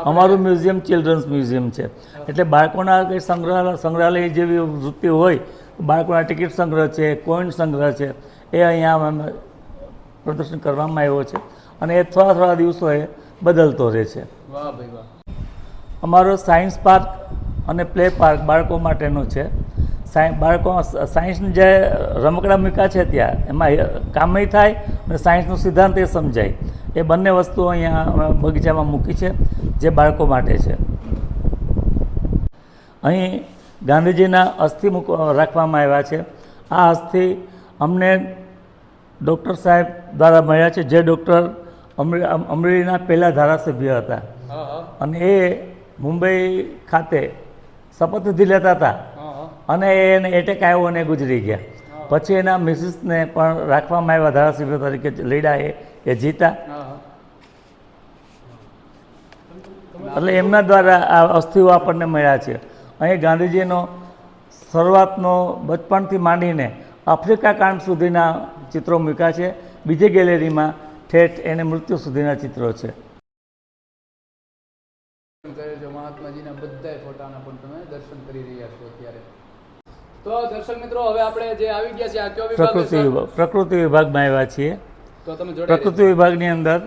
અમારું museum children's museum છે, એટલે બાળકોના કંઈ સંગ્રહાલય જેવી વૃત્તિ હોય, બાળકોના ટિકિટ સંગ્રહ છે, કોઈન સંગ્રહ છે, એ અહીંયા અમે પ્રદર્શન કરવામાં આવ્યો છે અને એ થોડા દિવસોએ બદલતો રહે છે. વાહ ભાઈ વાહ. અમારો સાયન્સ પાર્ક અને પ્લે પાર્ક બાળકો માટેનો છે. બાળકો સાયન્સની જે રમકડા મૂક્યા છે ત્યાં એમાં કામય થાય અને સાયન્સનો સિદ્ધાંત એ સમજાય, એ બંને વસ્તુઓ અહીંયા બગીચામાં મૂકી છે જે બાળકો માટે છે. અહીં ગાંધીજીના અસ્થિ રાખવામાં આવ્યા છે. આ અસ્થિ અમને ડૉક્ટર સાહેબ દ્વારા મળ્યા છે, જે ડૉક્ટર અમરેલીના પહેલાં ધારાસભ્ય હતા અને એ મુંબઈ ખાતે શપથવિધિ લેતા હતા અને એને એટેક આવ્યો અને ગુજરી ગયા. પછી એના મિસિસને પણ રાખવામાં આવ્યા ધારાસભ્ય તરીકે લડ્યા, એ જીતા. એટલે એમના દ્વારા આ અસ્થિઓ આપણને મળ્યા છે. અહીં ગાંધીજીનો શરૂઆતનો બચપણથી માંડીને આફ્રિકા કાંડ સુધીના ચિત્રો મૂક્યા છે. બીજી ગેલેરીમાં ઠેઠ એને મૃત્યુ સુધીના ચિત્રો છે. મહાત્માજીના બધા ફોટાના પણ તમે દર્શન કરી રહ્યા છો અત્યારે. તો દર્શક મિત્રો, હવે આપણે જે આવી ગયા છે આ કયો વિભાગ છે? પ્રકૃતિ વિભાગમાં આવ્યા છીએ. તો તમે પ્રકૃતિ વિભાગની અંદર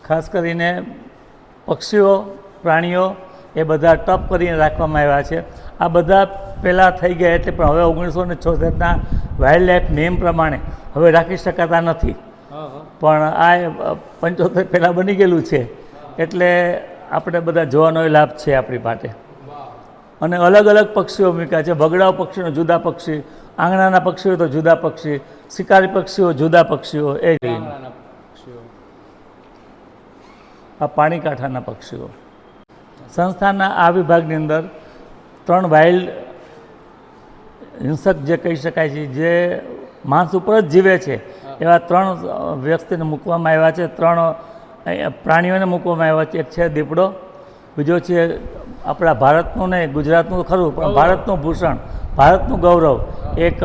ખાસ કરીને પક્ષીઓ, પ્રાણીઓ એ બધા ટપ કરીને રાખવામાં આવ્યા છે. આ બધા પહેલાં થઈ ગયા એટલે પણ હવે 1976ના વાઇલ્ડ લાઈફ નિયમ પ્રમાણે હવે રાખી શકાતા નથી, પણ આ 75 પહેલાં બની ગયેલું છે એટલે આપણે બધા જોવાનો લાભ છે આપણી પાસે. અને અલગ અલગ પક્ષીઓ મૂક્યા છે. બગડાઓ પક્ષીનો જુદા પક્ષી, આંગણાના પક્ષીઓ તો જુદા પક્ષી, શિકારી પક્ષીઓ જુદા પક્ષીઓ, એ આ પાણી કાંઠાના પક્ષીઓ. સંસ્થાના આ વિભાગની અંદર 3 વાઇલ્ડ હિંસક જે કહી શકાય છે, જે માંસ ઉપર જ જીવે છે, એવા 3 વ્યક્તિને મૂકવામાં આવ્યા છે. 3 પ્રાણીઓને મૂકવામાં આવ્યા છે. એક છે દીપડો, બીજો છે આપણા ભારતનું ને ગુજરાતનું ખરું પણ ભારતનું ભૂષણ, ભારતનું ગૌરવ, એક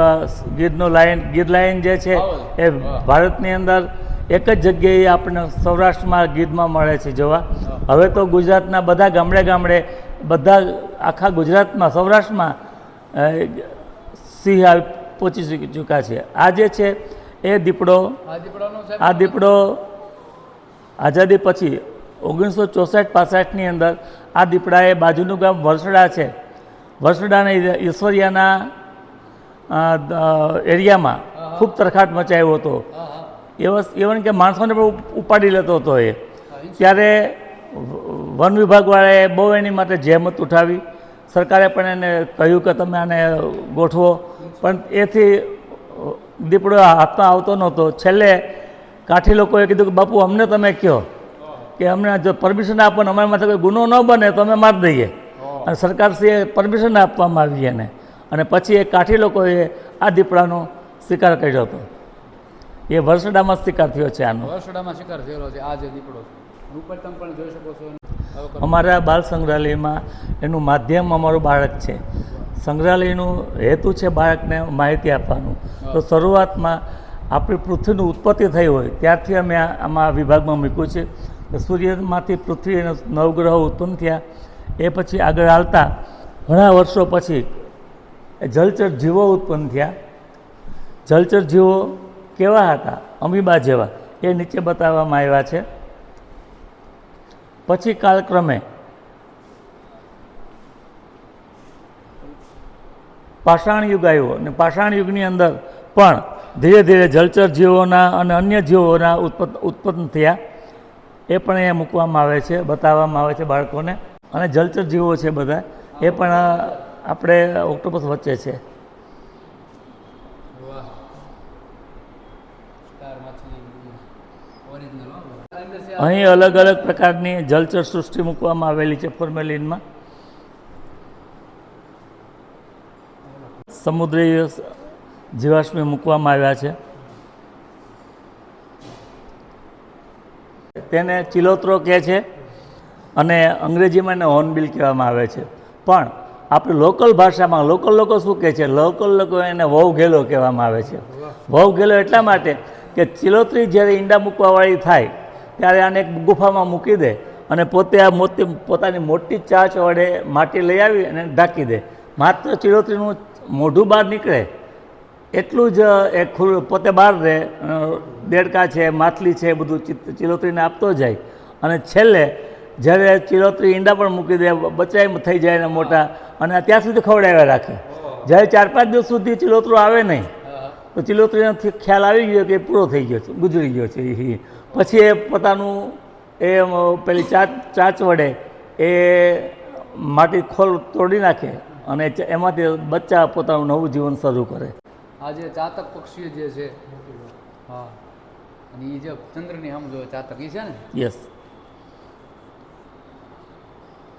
ગીરનું લાયન, ગીર લાયન જે છે એ ભારતની અંદર એક જ જગ્યાએ આપણને સૌરાષ્ટ્રમાં ગીરમાં મળે છે જોવા. હવે તો ગુજરાતના બધા ગામડે બધા આખા ગુજરાતમાં, સૌરાષ્ટ્રમાં સિંહ પહોંચી ચૂક્યા છે. આ જે છે એ દીપડો, આ દીપડો આઝાદી પછી 1964-65ની અંદર આ દીપડાએ બાજુનું ગામ વરસડા છે, વરસડાના ઈશ્વરિયાના એરિયામાં ખૂબ તરખાટ મચાવ્યો હતો. ઇવન કે માણસોને પણ ઉપાડી લેતો હતો એ. ત્યારે વન વિભાગવાળાએ બહુ એની માટે જહેમત ઉઠાવી. સરકારે પણ એને કહ્યું કે તમે આને ગોઠવો, પણ એથી દીપડો હાથમાં આવતો નહોતો. છેલ્લે કાઠી લોકોએ કીધું કે બાપુ અમને તમે કહો કે અમને જો પરમિશન આપો ને અમારા માથે કોઈ ગુનો ન બને તો અમે મારી દઈએ. અને સરકારશ્રીએ પરમિશન આપવામાં આવી એને. અને પછી એ કાઠી લોકોએ આ દીપડાનો શિકાર કર્યો હતો. એ વરસડામાં શિકાર થયો છે આનો. વરસડામાં શિકાર થયેલો છે આ જે દીપડો. ઉપર તમે પણ જોઈ શકો છો. અમારા બાળ સંગ્રહાલયમાં એનું માધ્યમ અમારું બાળક છે. સંગ્રહાલયનું હેતુ છે બાળકને માહિતી આપવાનું. તો શરૂઆતમાં આપણી પૃથ્વીની ઉત્પત્તિ થઈ હોય ત્યારથી અમે આમાં વિભાગમાં મૂક્યું છે. સૂર્યમાંથી પૃથ્વી અને નવગ્રહો ઉત્પન્ન થયા. એ પછી આગળ હાલતા ઘણા વર્ષો પછી જલચર જીવો ઉત્પન્ન થયા. જલચર જીવો કેવા હતા? અમીબા જેવા. એ નીચે બતાવવામાં આવ્યા છે. પછી કાલક્રમે પાષાણ યુગ આવ્યો અને પાષાણ યુગની અંદર પણ ધીરે ધીરે જલચર જીવોના અને અન્ય જીવોના ઉત્પન્ન થયા. એ પણ અહીંયા મૂકવામાં આવે છે, બતાવવામાં આવે છે બાળકોને. અને જલચર જીવો છે બધા, એ પણ આપણે ઓક્ટોપસ વચ્ચે છે. વાહ સ્ટાર માછલી ઓરિજિનલ અંદર છે અહીં અલગ અલગ પ્રકારની જલચર સૃષ્ટિ મૂકવામાં આવેલી છે ફોર્મેલિનમાં. સમુદ્રી જીવાશ્મી મૂકવામાં આવ્યા છે. તેને ચિલોત્રો કહે છે અને અંગ્રેજીમાં એને હોર્નબિલ કહેવામાં આવે છે. પણ આપણી લોકલ ભાષામાં લોકલ લોકો શું કહે છે? લોકલ લોકો એને વહુઘેલો કહેવામાં આવે છે. વહુઘેલો એટલા માટે કે ચિલોત્રી જ્યારે ઈંડા મૂકવાવાળી થાય ત્યારે આને એક ગુફામાં મૂકી દે અને પોતે આ પોતાની મોટી ચાંચ વડે માટી લઈ આવી અને ઢાંકી દે. માત્ર ચિલોત્રીનું મોઢું બહાર નીકળે એટલું જ એ પોતે બહાર રહે. દેડકા છે, માછલી છે, એ બધું ચિલોત્રીને આપતો જાય અને છેલ્લે જ્યારે ચિલોત્રી ઈંડા પણ મૂકી દે, બચ્ચા થઈ જાય ને મોટા, અને ત્યાં સુધી ખવડાવ્યા રાખે. જ્યારે 4-5 દિવસ સુધી ચિલોતરો આવે નહીં તો ચિલોત્રીનો ખ્યાલ આવી ગયો કે પૂરો થઈ ગયો છે, ગુજરી ગયો છે. પછી એ પોતાનું એ પેલી ચાંચ વડે એ માટી ખોલ તોડી નાખે અને એમાંથી બચ્ચા પોતાનું નવું જીવન શરૂ કરે. આ જે ચાતક પક્ષીઓ જે છે હા, અને એ જે ચંદ્રની આમ જો ચાતક એ છે ને યસ.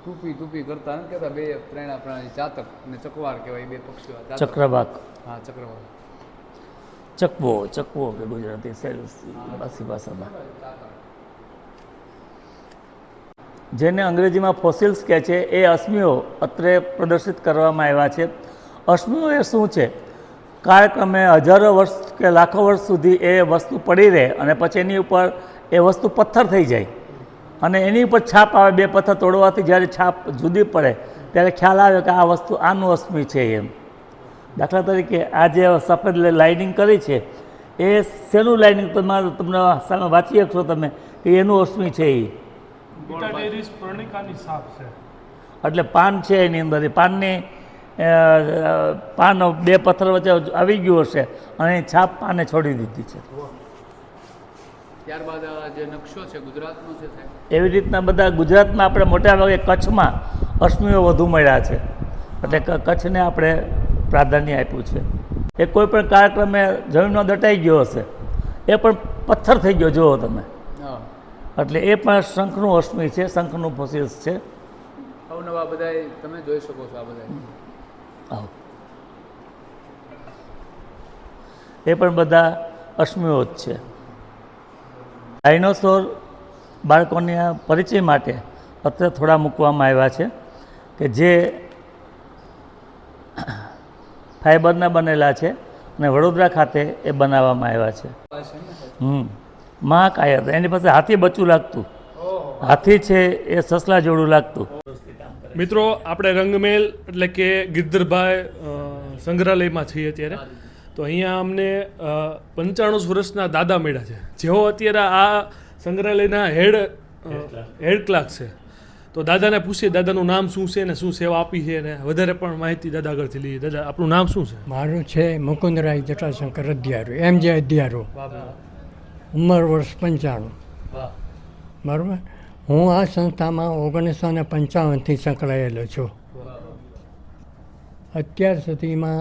ટૂપી કરતા નથી કહેતા બે પ્રેરણા પ્રાણી ચાતક અને ચકવાર કહેવાય બે પક્ષીઓ. ચક્રવાક, હા ચક્રવાક, ચકવો કે ગુજરાતી બાસી ભાષામાં, જેને અંગ્રેજીમાં ફોસિલ્સ કહે છે, એ અશ્મિઓ અત્રે પ્રદર્શિત કરવામાં આવ્યા છે. અશ્મિઓ એ શું છે? કાળક્રમે હજારો વર્ષ કે લાખો વર્ષ સુધી એ વસ્તુ પડી રહે અને પછી એની ઉપર એ વસ્તુ પથ્થર થઈ જાય અને એની ઉપર છાપ આવે. બે પથ્થર તોડવાથી જ્યારે છાપ જુદી પડે ત્યારે ખ્યાલ આવે કે આ વસ્તુ આનું અશ્મિ છે. એમ દાખલા તરીકે આ જે સફેદ લાઇનિંગ કરી છે એ શેનું લાઇનિંગ તમને સામે વાંચી શકશો તમે કે એનું અશ્મિ છે. એ એટલે પાન છે એની અંદર, એ પાનની પાન બે પથ્થર વચ્ચે આવી ગયું હશે અને છાપ પાને છોડી દીધી છે. ત્યારબાદ જે નકશો છે ગુજરાતનો છે સાહેબ, એવી રીતના બધા ગુજરાતમાં આપણે મોટા ભાગે કચ્છમાં અશ્મિઓ વધુ મળ્યા છે એટલે કચ્છને આપણે પ્રાધાન્ય આપ્યું છે. એ કોઈ પણ કાર્યક્રમે જમીનનો દટાઈ ગયો હશે એ પણ પથ્થર થઈ ગયો જુઓ તમે, એટલે એ પણ શંખનું અશ્મિ છે, શંખનું ફોસિલ્સ છે. અવનવા બધા તમે જોઈ શકો છો. આ બધા આવો એ પણ બધા અશ્મિઓ જ છે. ડાયનોસોર બાળકોના પરિચય માટે અત્યારે થોડા મૂકવામાં આવ્યા છે કે જે ફાઈબરના બનેલા છે અને વડોદરા ખાતે એ બનાવવામાં આવ્યા છે. મહાકાય હતા, એની પાસે હાથી બચ્ચું લાગતું, હાથી છે એ સસલા જેવડું લાગતું. મિત્રો આપણે રંગમેલ એટલે કે ગિરધરભાઈ સંગ્રહાલયમાં છીએ અત્યારે. તો અહીંયા અમને 95 વર્ષના દાદા મળ્યા છે, જેઓ અત્યારે આ સંગ્રહાલયના હેડ ક્લાર્ક છે. તો દાદાને પૂછીએ દાદાનું નામ શું છે ને શું સેવા આપી છે અને વધારે પણ માહિતી દાદા આગળથી લઈએ. દાદા આપણું નામ શું છે? મારું છે મુકુંદરાય જટાશંકર અધ્યારો, MJ અધ્યારો, ઉંમર વર્ષ 95. બરાબર. હું આ સંસ્થામાં 1955થી સંકળાયેલો છું. અત્યાર સુધીમાં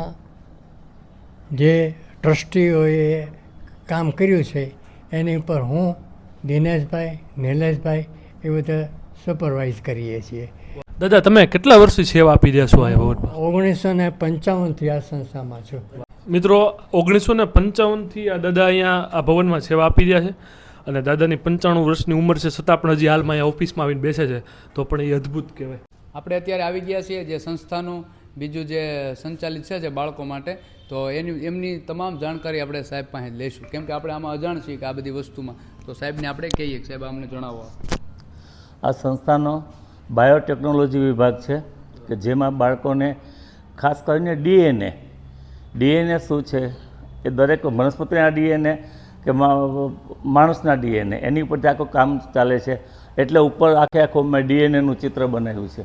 જે ટ્રસ્ટીઓએ કામ કર્યું છે એની ઉપર હું, દિનેશભાઈ, નિલેશભાઈ એ બધા સુપરવાઇઝ કરીએ છીએ. દાદા તમે કેટલા વર્ષથી સેવા આપી રહ્યા છો આ ભવનમાં? 1955થી આ સંસ્થામાં છું. મિત્રો 1955થી આ દાદા અહીંયા આ ભવનમાં સેવા આપી રહ્યા છે અને દાદાની 95 વર્ષની ઉંમર છે છતાં પણ હજી હાલમાં અહીંયા ઓફિસમાં આવીને બેસે છે, તો પણ એ અદ્ભુત કહેવાય. આપણે અત્યારે આવી ગયા છીએ જે સંસ્થાનું બીજું જે સંચાલિત છે જે બાળકો માટે, તો એમની તમામ જાણકારી આપણે સાહેબ પાસે લઈશું, કેમ કે આપણે આમાં અજાણ છીએ કે આ બધી વસ્તુમાં. તો સાહેબને આપણે કહીએ કે સાહેબ અમને જણાવો. આ સંસ્થાનો બાયોટેકનોલોજી વિભાગ છે કે જેમાં બાળકોને ખાસ કરીને ડીએનએ શું છે એ દરેક વનસ્પતિના ડીએનએ કે માણસના ડીએનએ એની ઉપરથી આખું કામ ચાલે છે. એટલે ઉપર આખું મેં ડીએનએનું ચિત્ર બનાવ્યું છે.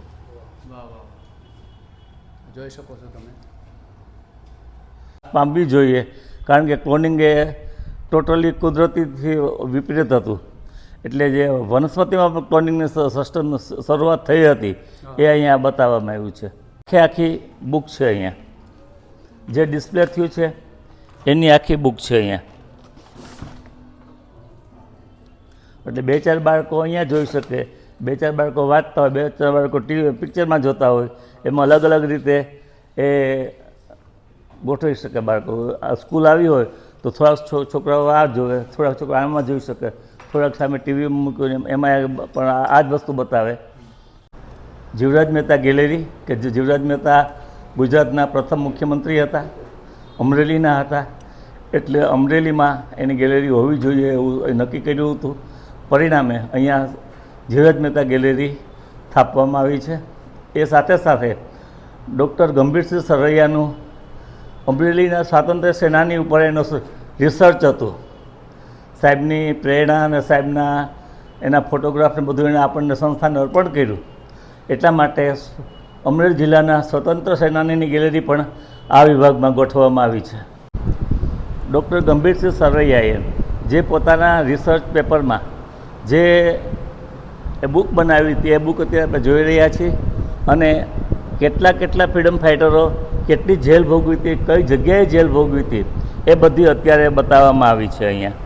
જોઈ શકો છો તમે. પામવી જોઈએ કારણ કે ક્લોનિંગ એ ટોટલી કુદરતીથી વિપરીત હતું. એટલે જે વનસ્પતિમાં પણ ક્લોનિંગની સિસ્ટમ શરૂઆત થઈ હતી એ અહીંયા બતાવવામાં આવ્યું છે. આખી બુક છે અહીંયા, જે ડિસ્પ્લે થયું છે એની આખી બુક છે અહીંયા. એટલે 2-4 બાળકો અહીંયા જોઈ શકે, 2-4 બાળકો વાંચતા હોય, 2-4 બાળકો ટીવી પિક્ચરમાં જોતા હોય, એમાં અલગ અલગ રીતે એ ગોઠવી શકે બાળકો. આ સ્કૂલ આવી હોય તો થોડાક છોકરાઓ આ જોવે, થોડાક છોકરા આમાં જોઈ શકે, થોડાક સામે ટીવી મૂકીને એમાં પણ આ જ વસ્તુ બતાવે. જીવરાજ મહેતા ગેલેરી, કે જે જીવરાજ મહેતા ગુજરાતના પ્રથમ મુખ્યમંત્રી હતા, અમરેલીના હતા, એટલે અમરેલીમાં એની ગેલેરી હોવી જોઈએ એવું નક્કી કર્યું હતું. પરિણામે અહીંયા જીવરાજ મહેતા ગેલેરી સ્થાપવામાં આવી છે. એ સાથે સાથે ડૉક્ટર ગંભીરસિંહ સરવૈયાનું અમરેલીના સ્વાતંત્ર્ય સેનાની ઉપર એનો રિસર્ચ હતું. સાહેબની પ્રેરણા અને સાહેબના એના ફોટોગ્રાફને બધું એણે આપણને સંસ્થાને અર્પણ કર્યું. એટલા માટે અમરેલી જિલ્લાના સ્વતંત્ર સેનાનીની ગેલેરી પણ આ વિભાગમાં ગોઠવવામાં આવી છે. ડૉક્ટર ગંભીરસિંહ સરવૈયાએ જે પોતાના રિસર્ચ પેપરમાં જે બુક બનાવી હતી, એ બુક અત્યારે આપણે જોઈ રહ્યા છીએ. અને કેટલા ફ્રીડમ ફાઇટરો કેટલી જેલ ભોગવી હતી, કઈ જગ્યાએ જેલ ભોગવી હતી, એ બધી અત્યારે બતાવવામાં આવી છે અહીંયા.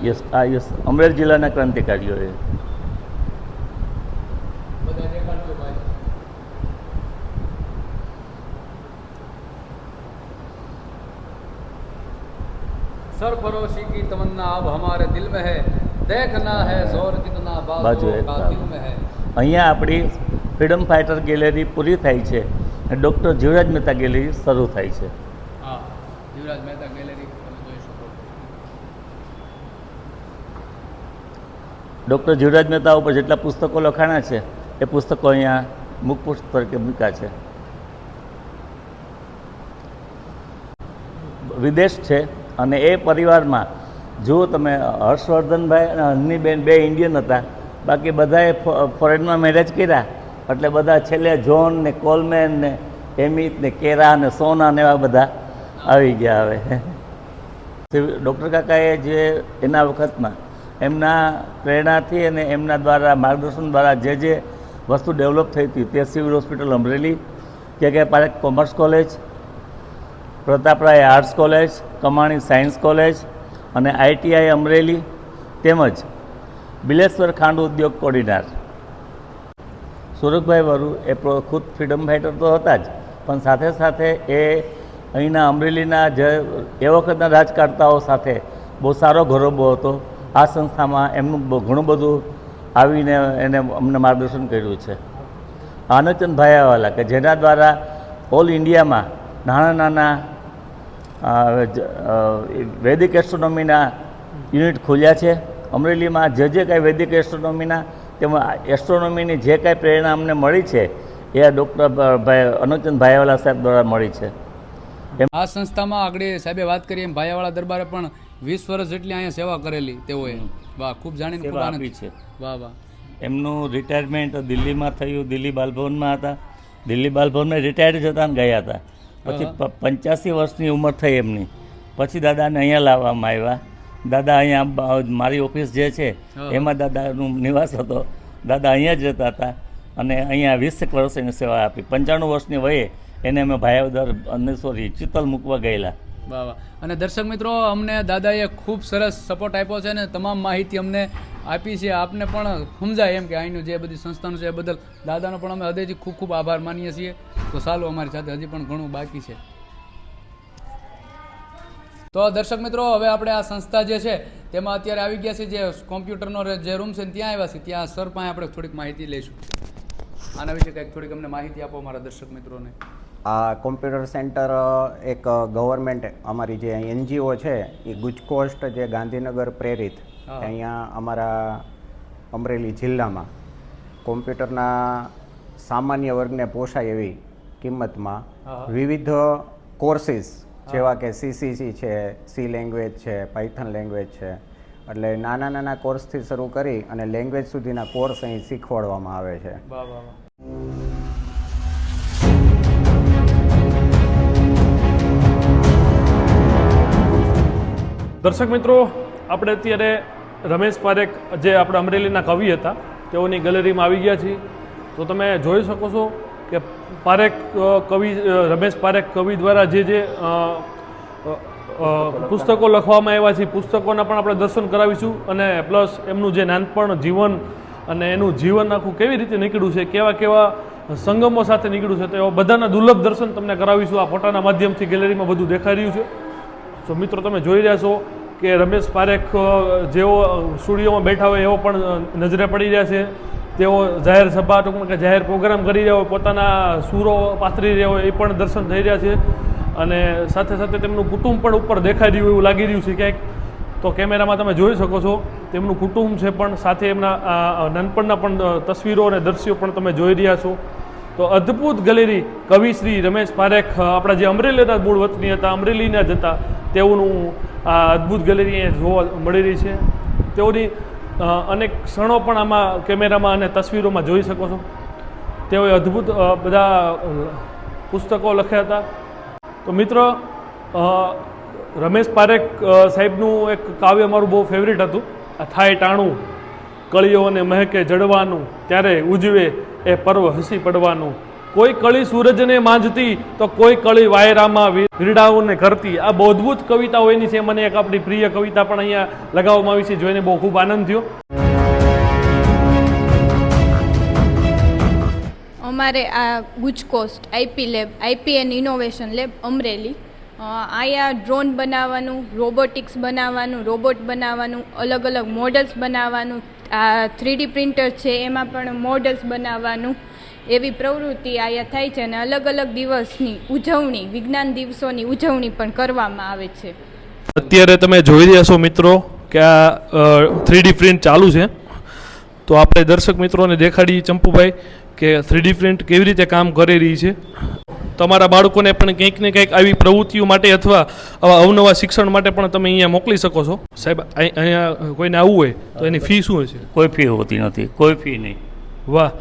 યસ, યસ, અમરેલી જિલ્લાના ક્રાંતિકારીઓએ. सरफरोशी की तमन्ना अब हमारे दिल में है, देखना है जोर कितना बाजू का दिल में है. અહીંયા આપણી ફ્રીડમ ફાઇટર ગેલેરી પૂરી થાય છે અને ડૉક્ટર જીવરાજ મહેતા ગેલેરી શરૂ થાય છે. હા, જીવરાજ મહેતા ગેલેરી તમે જોઈ શકો. ડૉક્ટર જીવરાજ મહેતા ઉપર જેટલા પુસ્તકો લખાણા છે એ પુસ્તકો અહીંયા મુખપુસ્તક તરીકે મૂક્યા છે. વિદેશ છે અને એ પરિવારમાં જો તમે હર્ષવર્ધનભાઈ અને હનીબેન બે ઇન્ડિયન હતા, બાકી બધાએ ફોરેનમાં મેરેજ કર્યા, એટલે બધા છેલ્લે જોન ને કોલમેન ને એમિત ને કેરા ને સોના ને એવા બધા આવી ગયા. હવે ડૉક્ટર કાકાએ જે એના વખતમાં એમના પ્રેરણાથી અને એમના દ્વારા માર્ગદર્શન દ્વારા જે વસ્તુ ડેવલપ થઈ હતી તે civil hospital Amreli, K Parekh commerce college, Prataparay arts college, Kamani science college અને ITI અમરેલી, તેમજ બિલેશ્વર ખાંડ ઉદ્યોગ કોડીનાર. સુરખભાઈ વરુ એ ખુદ ફ્રીડમ ફાઇટર તો હતા જ, પણ સાથે સાથે એ અહીંના અમરેલીના જે એ વખતના રાજકારતાઓ સાથે બહુ સારો ઘરોબો હતો. આ સંસ્થામાં એમનું ઘણું બધું આવીને એને અમને માર્ગદર્શન કર્યું છે. આનંદચંદ ભાયાવાલા, કે જેના દ્વારા ઓલ ઇન્ડિયામાં નાના વૈદિક એસ્ટ્રોનોમીના યુનિટ ખોલ્યા છે. અમરેલીમાં જે કાંઈ વૈદિક એસ્ટ્રોનોમીના તેમાં એસ્ટ્રોનોમીની જે કાંઈ પ્રેરણા અમને મળી છે એ ડૉક્ટર અનંતચંદ ભાયાવાલા સાહેબ દ્વારા મળી છે. આ સંસ્થામાં આગળ સાહેબે વાત કરી એમ ભાયાવાળા દરબારે પણ 20 વર્ષ જેટલી અહીંયા સેવા કરેલી તેઓએ. વાહ, ખૂબ જાણીને ખૂબ આનંદ છે. વાહ વાહ. એમનું રિટાયરમેન્ટ દિલ્હીમાં થયું, દિલ્હી બાલભવનમાં હતા. દિલ્હી બાલભવનમાં રિટાયર્ડ જતા ને ગયા હતા. પછી 85 વર્ષની ઉંમર થઈ એમની. પછી દાદાને અહીંયા લાવવામાં આવ્યા. દાદા અહીંયા મારી ઓફિસ જે છે એમાં દાદાનું નિવાસ હતો. દાદા અહીંયા જ રહેતા હતા અને અહીંયા 20 વર્ષ એને સેવા આપી. 95 વર્ષની વયે એને અમે ભાયાવદર અને ચિત્તલ મૂકવા ગયેલા. વાહ વાહ. અને દર્શક મિત્રો, અમને દાદાએ ખૂબ સરસ સપોર્ટ આપ્યો છે અને તમામ માહિતી અમને આપી છે. આપને પણ સમજાય એમ કે અહીંનું જે બધી સંસ્થાનું છે એ બદલ દાદાનો પણ અમે હૃદયથી ખૂબ ખૂબ આભાર માનીએ છીએ. તો ચાલો, અમારી સાથે હજી પણ ઘણું બાકી છે. તો દર્શક મિત્રો, હવે આપણે આ સંસ્થા જે છે તેમાં અત્યારે આવી ગયા છે. જે કોમ્પ્યુટરનો જે રૂમ છે ત્યાં આવ્યા છે. ત્યાં સર પાસે આપણે થોડીક માહિતી લઈશું. આના વિશે કંઈક થોડીક અમને માહિતી આપો અમારા દર્શક મિત્રોને. આ કોમ્પ્યુટર સેન્ટર એક ગવર્મેન્ટ અમારી જે NGO છે એ ગુજકોસ્ટ જે ગાંધીનગર પ્રેરિત અહીંયા અમારા અમરેલી જિલ્લામાં કોમ્પ્યુટરના સામાન્ય વર્ગને પોષાય એવી કિંમતમાં વિવિધ કોર્સીસ જેવા કે CCC છે, C લેંગ્વેજ છે, પાયથન લેંગ્વેજ છે, એટલે નાના કોર્સથી શરૂ કરી અને લેંગ્વેજ સુધીના કોર્સ અહીં શીખવાડવામાં આવે છે. દર્શક મિત્રો, આપણે અત્યારે રમેશ પારેખ જે આપણા અમરેલીના કવિ હતા, તો તેઓની ગેલેરીમાં આવી ગયા છીએ. તો તમે જોઈ શકો છો કે પારેખ કવિ રમેશ પારેખ કવિ દ્વારા જે પુસ્તકો લખવામાં આવ્યા છે, પુસ્તકોના પણ આપણે દર્શન કરાવીશું અને પ્લસ એમનું જે નાનપણ જીવન અને એનું જીવન આખું કેવી રીતે નીકળ્યું છે, કેવા કેવા સંગમો સાથે નીકળ્યું છે, તો એવા બધાના દુર્લભ દર્શન તમને કરાવીશું. આ ફોટાના માધ્યમથી ગેલેરીમાં બધું દેખાઈ રહ્યું છે. તો મિત્રો તમે જોઈ રહ્યા છો કે રમેશ પારેખ જેઓ સ્ટુડિયોમાં બેઠા હોય એવો પણ નજરે પડી રહ્યા છે. તેઓ જાહેર સભા ટૂંકમાં કે જાહેર પ્રોગ્રામ કરી રહ્યા હોય, પોતાના સૂરો પાથરી રહ્યા હોય એ પણ દર્શન થઈ રહ્યા છે. અને સાથે સાથે તેમનું કુટુંબ પણ ઉપર દેખાઈ રહ્યું એવું લાગી રહ્યું છે ક્યાંક. તો કેમેરામાં તમે જોઈ શકો છો તેમનું કુટુંબ છે, પણ સાથે એમના નાનપણના પણ તસવીરો અને દ્રશ્યો પણ તમે જોઈ રહ્યા છો. તો અદ્ભુત ગેલેરી કવિ શ્રી રમેશ પારેખ આપણા જે અમરેલીના મૂળ વતની હતા, અમરેલીના જ હતા, તેઓનું આ અદ્ભુત ગેલેરી અહીંયા જોવા મળી રહી છે. તેઓની અનેક ક્ષણો પણ આમાં કેમેરામાં અને તસવીરોમાં જોઈ શકો છો. તેઓએ અદ્ભુત બધા પુસ્તકો લખ્યા હતા. તો મિત્ર, રમેશ પારેખ સાહેબનું એક કાવ્ય મારું બહુ ફેવરિટ હતું, આ થાય ટાણું કળીઓને મહેકે જડવાનું, ત્યારે ઉજવે એ પર્વ હસી પડવાનું. કોઈ કળી સૂરજને માંજતી તો કોઈ કળી વાયરામાં વીરડાઓને કરતી. આ બહુ અદ્ભુત કવિતાઓ એની છે. મને એક આપણી પ્રિય કવિતા પણ અહીંયા લગાવવામાં આવી છે, જોઈને બહુ ખૂબ આનંદ થયો. અમારે આ ગુજકોસ્ટ IP lab, IP and innovation lab Amreli, અહીંયા ડ્રોન બનાવવાનું, રોબોટિક્સ બનાવવાનું, રોબોટ બનાવવાનું, અલગ અલગ મોડલ્સ બનાવવાનું, આ 3D પ્રિન્ટર છે એમાં પણ મોડલ્સ બનાવવાનું, એવી પ્રવૃત્તિ અહીંયા થાય છે. અને અલગ અલગ દિવસની ઉજવણી, વિજ્ઞાન દિવસોની ઉજવણી પણ કરવામાં આવે છે. અત્યારે તમે જોઈ રહ્યા છો મિત્રો કે આ 3D પ્રિન્ટ ચાલુ છે. તો આપણે દર્શક મિત્રોને દેખાડી ચંપુભાઈ કે 3D પ્રિન્ટ કેવી રીતે કામ કરી રહી છે. તમારા બાળકોને પણ કંઈક ને કંઈક આવી પ્રવૃત્તિઓ માટે અથવા આવા અવનવા શિક્ષણ માટે પણ તમે અહીંયા મોકલી શકો છો. સાહેબ, અહીંયા કોઈને આવવું હોય તો એની ફી શું હશે? કોઈ ફી હોતી નથી, કોઈ ફી નહીં. વાહ,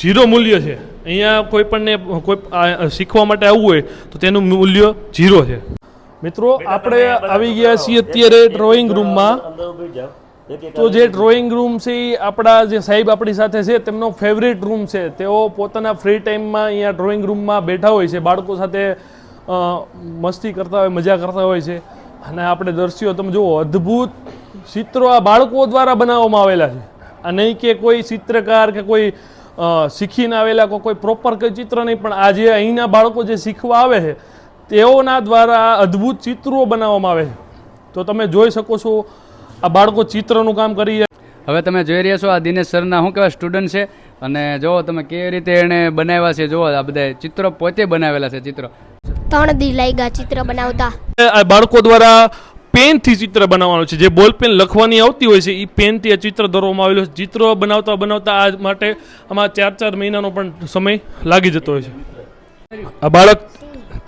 0 મૂલ્ય છે અહીંયા. કોઈ પણને કોઈ શીખવા માટે આવવું હોય તો તેનું મૂલ્ય 0 છે. મિત્રો, આપણે આવી ગયા છીએ અત્યારે ડ્રોઈંગ રૂમમાં. તો જે ડ્રોઈંગ રૂમ છે એ આપણા જે સાહેબ આપણી સાથે છે તેમનો ફેવરેટ રૂમ છે. તેઓ પોતાના ફ્રી ટાઈમમાં અહીંયા ડ્રોઈંગ રૂમમાં બેઠા હોય છે, બાળકો સાથે મસ્તી કરતા હોય, મજા કરતા હોય છે. અને આપણે દર્શીઓ તમે જુઓ, અદ્ભુત ચિત્રો આ બાળકો દ્વારા બનાવવામાં આવેલા છે. આ નહીં કે કોઈ ચિત્રકાર કે કોઈ શીખીને આવેલા કોઈ પ્રોપર કંઈ ચિત્ર નહીં, પણ આ જે અહીંના બાળકો જે શીખવા આવે છે તેઓના દ્વારા અદ્ભુત ચિત્રો બનાવવામાં આવે છે. તો તમે જોઈ શકો છો આ બાળકો ચિત્રનું કામ કરી રહ્યા. હવે તમે જોઈ રહ્યા છો આ દિનેશ સરના શું કહેવાય સ્ટુડન્ટ છે. અને જુઓ તમે કેવી રીતે એણે બનાવ્યા છે. જુઓ આ બધા ચિત્રો પોતે બનાવેલા છે. ચિત્રો 3 દી લાગ્યા ચિત્ર બનાવતા. આ બાળકો દ્વારા પેનથી ચિત્ર બનાવવાનું છે. જે બોલ પેન લખવાની આવતી હોય છે એ પેનથી આ ચિત્ર દોરવામાં આવેલું છે. ચિત્રો બનાવતા બનાવતા આ માટે આમાં 4-4 મહિનાનો પણ સમય લાગી જતો હોય છે. આ બાળક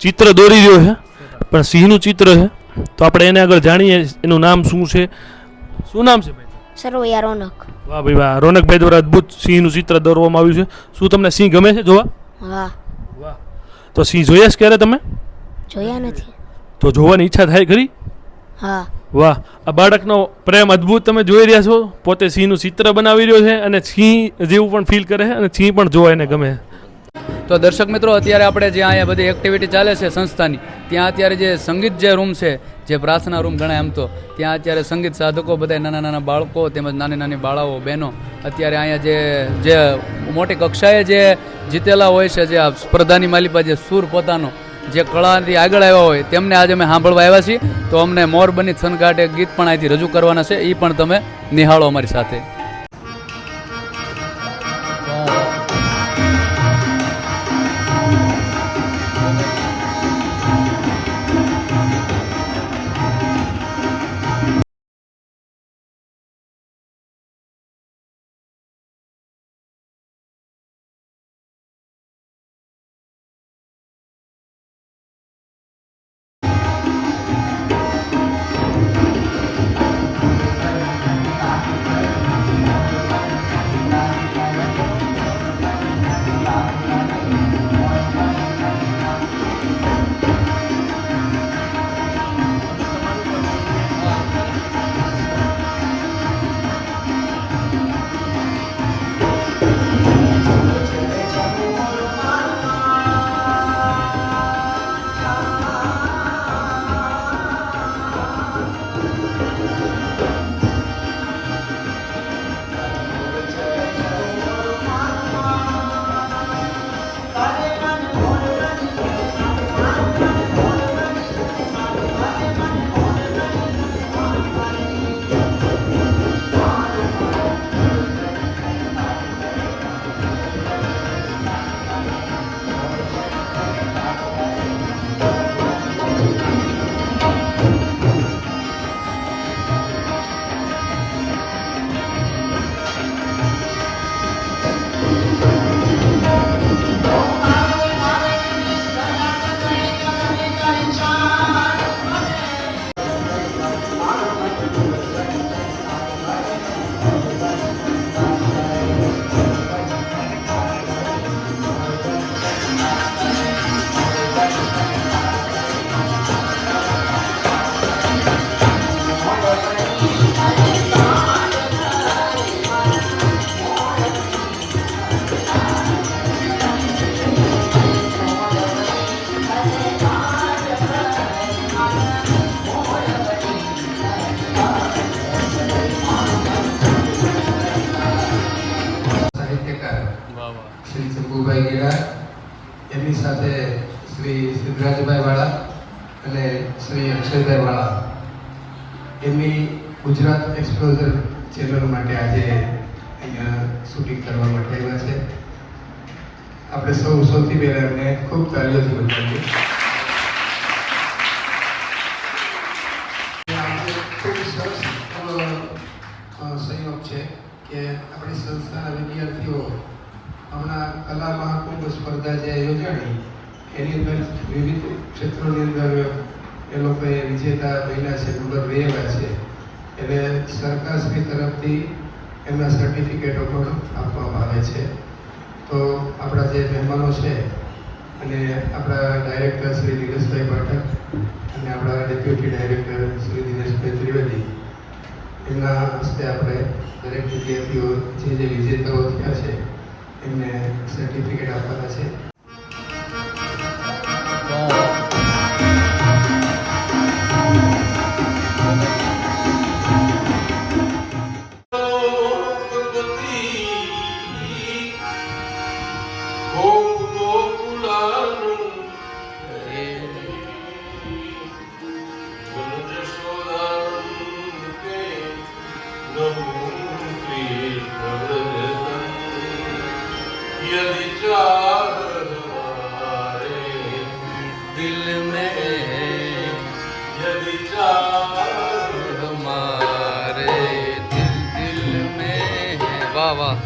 ચિત્ર દોરી રહ્યો છે, પણ સિંહનું ચિત્ર છે. તો આપણે એને આગળ જાણીએ એનું નામ શું છે. શું નામ છે ભાઈ? સરવૈયા રોનક. વાહ ભાઈ વાહ, રોનકભાઈ દ્વારા અદ્ભુત સિંહનું ચિત્ર દોરવામાં આવ્યું છે. શું તમને સિંહ ગમે છે જોવા? હા. વાહ, તો સિંહ જોયા છે ક્યારે તમે? જોયા નથી. તો જોવાની ઈચ્છા થાય ખરી? હા. વાહ, આ બાળકનો પ્રેમ અદ્ભુત તમે જોઈ રહ્યા છો. પોતે સિંહનું ચિત્ર બનાવી રહ્યો છે અને સિંહ જેવું પણ ફીલ કરે છે અને સિંહ પણ જોવા એને ગમે. તો દર્શક મિત્રો, અત્યારે આપણે જ્યાં અહીંયા બધી એક્ટિવિટી ચાલે છે સંસ્થાની, ત્યાં અત્યારે જે સંગીત જે રૂમ છે, જે પ્રાર્થના રૂમ ગણાય એમ, તો ત્યાં અત્યારે સંગીત સાધકો બધા નાના નાના બાળકો તેમજ નાની નાની બાળાઓ બહેનો અત્યારે અહીંયા જે મોટી કક્ષાએ જે જીતેલા હોય છે, જે સ્પર્ધાની માલિપા જે સૂર પોતાનો જે કળાથી આગળ આવ્યા હોય તેમને આજે અમે સાંભળવા આવ્યા છીએ. તો અમને મોર બની છનકાટે ગીત પણ અહીંથી રજૂ કરવાના છે, એ પણ તમે નિહાળો અમારી સાથે. ભૂભાઈ ગેડા, એમની સાથે શ્રી સિદ્ધરાજભાઈ વાળા અને શ્રી અક્ષયભાઈ વાળા એમની ગુજરાત એક્સપ્લોઝર ચેનલ માટે આજે અહીંયા શૂટિંગ કરવા માટે આવ્યા છે. આપણે સૌથી પહેલાં એમને ખૂબ તાળીઓથી વધાવીએ. ખૂબ સરસ સંયોગ છે કે આપણી સંસ્થાના વિદ્યાર્થીઓ હમણાં કલા મહાકુંભ સ્પર્ધા જે યોજાણી એની અંદર વિવિધ ક્ષેત્રોની અંદર એ લોકોએ વિજેતા બન્યા છે, નંબર મેળવ્યા છે. એટલે સરકારશ્રી તરફથી એમના સર્ટિફિકેટો પણ આપવામાં આવે છે. તો આપણા જે મહેમાનો છે અને આપણા ડાયરેક્ટર શ્રી નીરજભાઈ પાઠક અને આપણા ડેપ્યુટી ડાયરેક્ટર શ્રી દિનેશભાઈ ત્રિવેદી, એમના હસ્તે આપણે દરેક વિદ્યાર્થીઓ જે વિજેતાઓ થયા છે એમને સર્ટિફિકેટ આપવાના છે. વાહ વાહ.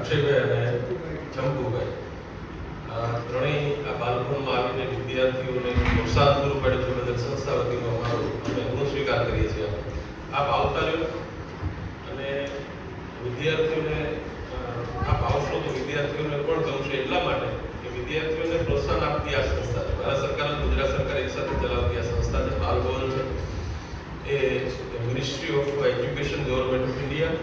અક્ષયભાઈ અને ચંપુભાઈ ત્રણેય આ બાલભવનમાં આવીને વિદ્યાર્થીઓને પ્રોત્સાહન પૂરું પાડે છે બદલ સંસ્થા વતીનો અમારો અમે ઋણ સ્વીકાર કરીએ છીએ. આપ આવતા રહ્યો અને વિદ્યાર્થીઓને આપ આવશો તો વિદ્યાર્થીઓને પણ ગમશે એટલા માટે કે વિદ્યાર્થીઓને પ્રોત્સાહન આપતી આ સંસ્થા છે. ભારત સરકાર અને ગુજરાત સરકાર એક સાથે ચલાવતી આ સંસ્થા છે. બાલભવન છે એ ministry of education government of India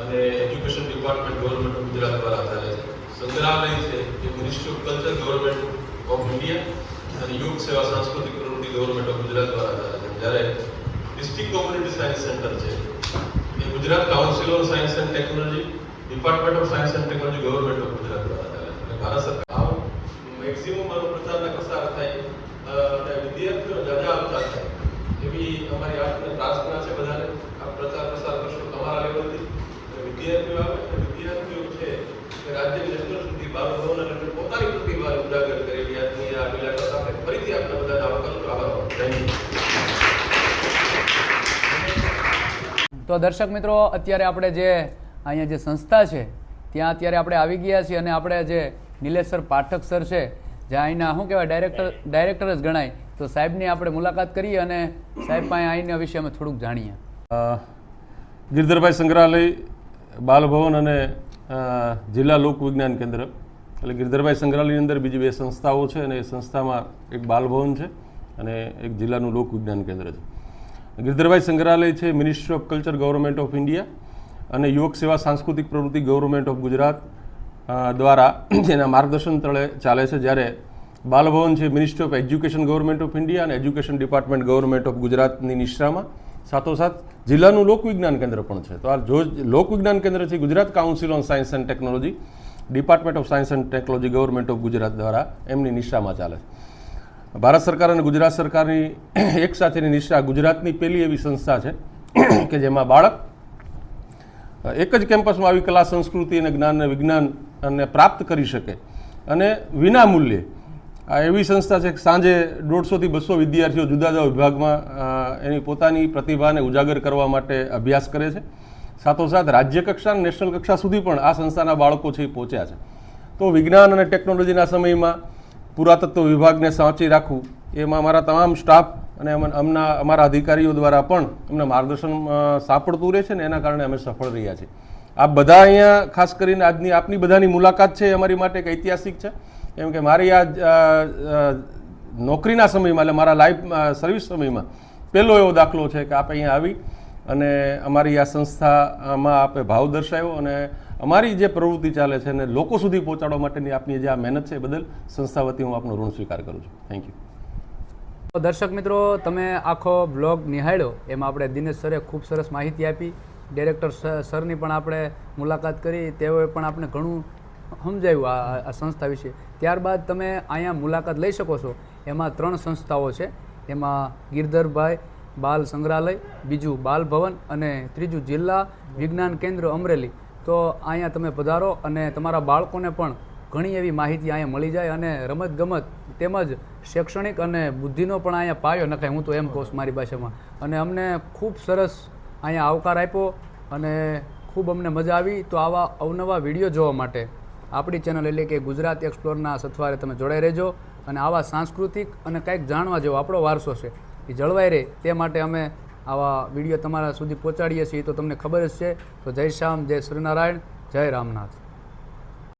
અને education department government of Gujarat દ્વારા ચાલે છે. સંગ્રહાલય છે એ ministry of culture government of India અને યોગ સેવા સાંસ્કૃતિક પ્રવૃત્તિ ગવર્મેન્ટ ઓફ ગુજરાત દ્વારા ચાલે છે. જ્યારે ડિસ્ટ્રિક્ટ કોમ્યુનિટી સાયન્સ સેન્ટર છે એ Gujarat council of science and technology, department of science and technology government of Gujarat દ્વારા ચાલે છે. અને ભારત સરકાર મેક્સિમમ મારો પ્રચારના પ્રસાર થાય અને વિદ્યાર્થીઓ જાજા આવતા થાય એવી અમારી આપને પ્રાર્થના છે. બધાને આ પ્રચાર પ્રસાર કરશો તમારા લેવલથી, વિદ્યાર્થીઓ આવે અને વિદ્યાર્થીઓ છે કે રાજ્યની નેશનલ સુધી બાળકોને પોતાની પ્રતિભા ઉજાગર કરેલી આજની આ મુલાકાત સાથે ફરીથી આપણે બધાને આવકારું છું. આભાર. Thank you. તો દર્શક મિત્રો, અત્યારે આપણે જે અહીંયા જે સંસ્થા છે ત્યાં અત્યારે આપણે આવી ગયા છીએ અને આપણે જે નિલેશ સર પાઠક સર છે, જે અહીંના શું કહેવાય ડાયરેક્ટર જ ગણાય, તો સાહેબની આપણે મુલાકાત કરીએ અને સાહેબ પાસે અહીંના વિશે અમે થોડુંક જાણીએ. ગિરધરભાઈ સંગ્રહાલય, બાલભવન અને જિલ્લા લોક વિજ્ઞાન કેન્દ્ર, એટલે ગિરધરભાઈ સંગ્રહાલયની અંદર બીજી બે સંસ્થાઓ છે અને એ સંસ્થામાં એક બાલભવન છે અને એક જિલ્લાનું લોક વિજ્ઞાન કેન્દ્ર છે. ગિરધરભાઈ સંગ્રહાલય છે ministry of culture government of India અને યોગ સેવા સાંસ્કૃતિક પ્રવૃત્તિ ગવર્મેન્ટ ઓફ ગુજરાત દ્વારા એના માર્ગદર્શન તળે ચાલે છે. જ્યારે બાલભવન છે ministry of education government of India અને એજ્યુકેશન ડિપાર્ટમેન્ટ ગવર્મેન્ટ ઓફ ગુજરાતની નિશ્રામાં સાથોસાથ જિલ્લાનું લોક વિજ્ઞાન કેન્દ્ર પણ છે. તો આ જો લોક વિજ્ઞાન કેન્દ્ર છે Gujarat council on science and technology, department of science and technology government of Gujarat દ્વારા એમની નિશ્રામાં ચાલે છે. ભારત સરકાર અને ગુજરાત સરકારની એક સાથેની નિશ્રા ગુજરાતની પહેલી એવી સંસ્થા છે કે જેમાં બાળક એક જ કેમ્પસમાં આવી કલા, સંસ્કૃતિ અને જ્ઞાન અને વિજ્ઞાન અને પ્રાપ્ત કરી શકે અને વિના મૂલ્યે. આ એવી સંસ્થા છે કે સાંજે 150 થી 200 વિદ્યાર્થીઓ જુદા જુદા વિભાગમાં એની પોતાની પ્રતિભાને ઉજાગર કરવા માટે અભ્યાસ કરે છે. સાથોસાથ રાજ્ય કક્ષા અને નેશનલ કક્ષા સુધી પણ આ સંસ્થાના બાળકો છે એ પહોંચ્યા છે. તો વિજ્ઞાન અને ટેકનોલોજીના સમયમાં પુરાતત્વ વિભાગને સાચવી રાખવું એમાં અમારા તમામ સ્ટાફ અને અમારા અધિકારીઓ દ્વારા પણ અમને માર્ગદર્શન સાંપડતું રહે છે ને એના કારણે અમે સફળ રહ્યા છીએ. આપ બધા અહીંયા ખાસ કરીને આજની આપની બધાની મુલાકાત છે એ અમારી માટે એક ઐતિહાસિક છે. કેમ કે મારી આ નોકરીના સમયમાં એટલે મારા લાઈફ સર્વિસ સમયમાં પહેલો એવો દાખલો છે કે આપ અહીંયા આવી અને અમારી આ સંસ્થામાં આપે ભાવ દર્શાવ્યો અને અમારી જે પ્રવૃત્તિ ચાલે છે અને લોકો સુધી પહોંચાડવા માટેની આપની જે આ મહેનત છે એ બદલ સંસ્થા વતી હું આપનો ઋણ સ્વીકાર કરું છું. Thank you. દર્શક મિત્રો, તમે આખો બ્લોગ નિહાળ્યો. એમાં આપણે દિનેશ સરે ખૂબ સરસ માહિતી આપી, ડિરેક્ટર સરની પણ આપણે મુલાકાત કરી, તેઓએ પણ આપણે ઘણું સમજાવ્યું આ સંસ્થા વિશે. ત્યારબાદ તમે અહીંયા મુલાકાત લઈ શકો છો. એમાં 3 સંસ્થાઓ છે. એમાં ગિરધરભાઈ બાલ સંગ્રહાલય, બીજું બાલભવન અને ત્રીજું જિલ્લા વિજ્ઞાન કેન્દ્ર અમરેલી. તો અહીંયા તમે પધારો અને તમારા બાળકોને પણ ઘણી એવી માહિતી અહીંયા મળી જાય અને રમતગમત તેમજ શૈક્ષણિક અને બુદ્ધિનો પણ અહીંયા પાયો નખાય, હું તો એમ કહું છું મારી ભાષામાં. અને અમને ખૂબ સરસ અહીંયા આવકાર આપ્યો અને ખૂબ અમને મજા આવી. તો આવા અવનવા વિડીયો જોવા માટે આપણી ચેનલ એટલે કે ગુજરાત એક્સપ્લોરના સથવારે તમે જોડાઈ રહેજો અને આવા સાંસ્કૃતિક અને કંઈક જાણવા જેવો આપણો વારસો છે એ જળવાઈ રહે તે માટે અમે આવા વિડીયો તમારા સુધી પહોંચાડીએ છીએ. તો તમને ખબર જ છે. તો જય શ્યામ, જય શ્રીનારાયણ, જય રામનાથ.